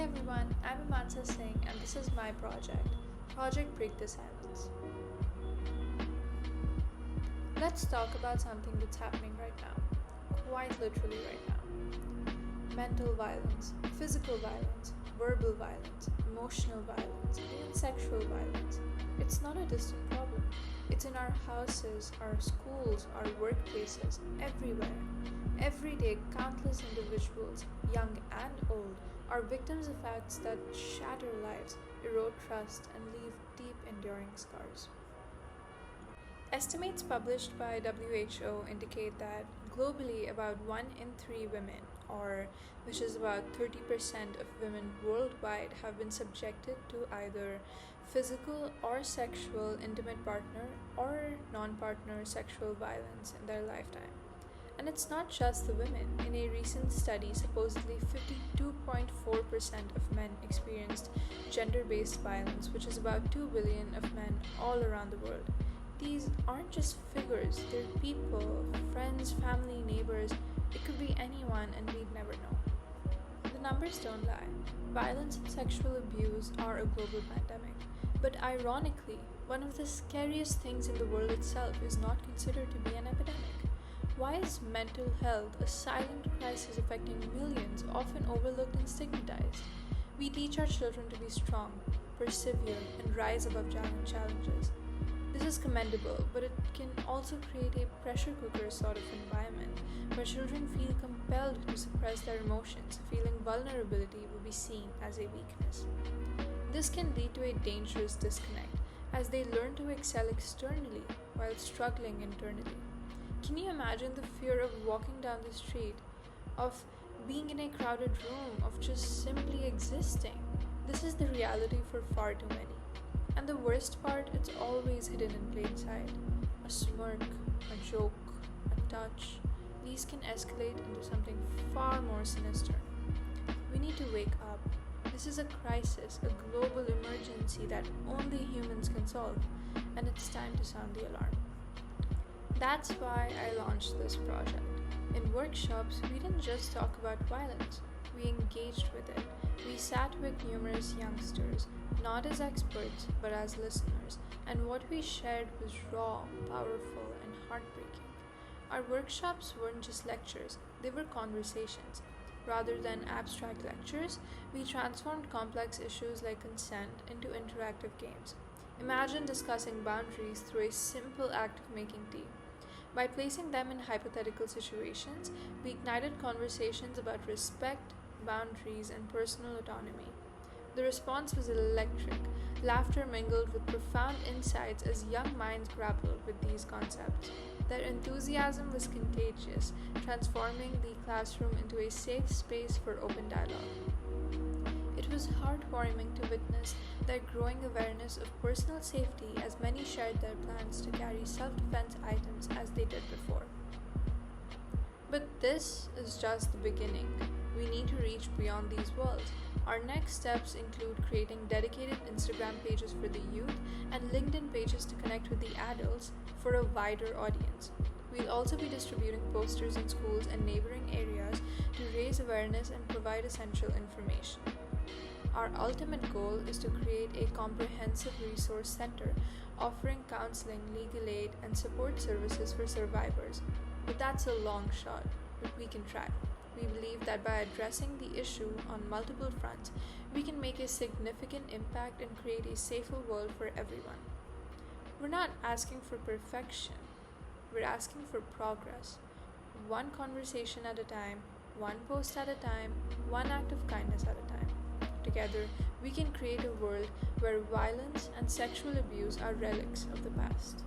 Hey everyone, I'm Mimansa Singh and this is my Project Break the Silence. Let's talk about something that's happening right now, quite literally right now. Mental violence, physical violence, verbal violence, emotional violence, even sexual violence. It's not a distant problem. It's in our houses, our schools, our workplaces, everywhere. Every day, countless individuals, young and old, are victims of acts that shatter lives, erode trust, and leave deep, enduring scars. Estimates published by WHO indicate that globally about 1 in 3 women, or which is about 30% of women worldwide, have been subjected to either physical or sexual intimate partner or non partner sexual violence in their lifetime. And it's not just the women. In a recent study, supposedly 52.4% of men experienced gender based violence, which is about 2 billion of men all around the world. These aren't just figures, they're people, friends, family, neighbors. It could be anyone, and we'd never know. The numbers don't lie. Violence and sexual abuse are a global pandemic. But ironically, one of the scariest things in the world itself is not considered to be an epidemic. Why is mental health a silent crisis affecting millions, often overlooked and stigmatized? We teach our children to be strong, persevere, and rise above challenges. This is commendable, but it can also create a pressure cooker sort of environment where children feel compelled to suppress their emotions, feeling vulnerability will be seen as a weakness. This can lead to a dangerous disconnect as they learn to excel externally while struggling internally. Can you imagine the fear of walking down the street, of being in a crowded room, of just simply existing? This is the reality for far too many. And the worst part, it's always hidden in plain sight. A smirk, a joke, a touch. These can escalate into something far more sinister. We need to wake up. This is a crisis, a global emergency that only humans can solve, and it's time to sound the alarm. That's why I launched this project. In workshops, we didn't just talk about violence, we engaged with it. We sat with numerous youngsters, not as experts, but as listeners, and what we shared was raw, powerful, and heartbreaking. Our workshops weren't just lectures, they were conversations. Rather than abstract lectures, we transformed complex issues like consent into interactive games. Imagine discussing boundaries through a simple act of making tea. By placing them in hypothetical situations, we ignited conversations about respect, boundaries, and personal autonomy. The response was electric. Laughter mingled with profound insights as young minds grappled with these concepts. Their enthusiasm was contagious, transforming the classroom into a safe space for open dialogue. It was heartwarming to witness their growing awareness of personal safety as many shared their plans to carry self-defense items as they did before. But this is just the beginning. We need to reach beyond these walls. Our next steps include creating dedicated Instagram pages for the youth and LinkedIn pages to connect with the adults for a wider audience. We'll also be distributing posters in schools and neighboring areas to raise awareness and provide essential information. Our ultimate goal is to create a comprehensive resource center offering counseling, legal aid, and support services for survivors. But that's a long shot, but we can try. We believe that by addressing the issue on multiple fronts, we can make a significant impact and create a safer world for everyone. We're not asking for perfection, we're asking for progress. One conversation at a time, one post at a time, one act of kindness at a time. Together, we can create a world where violence and sexual abuse are relics of the past.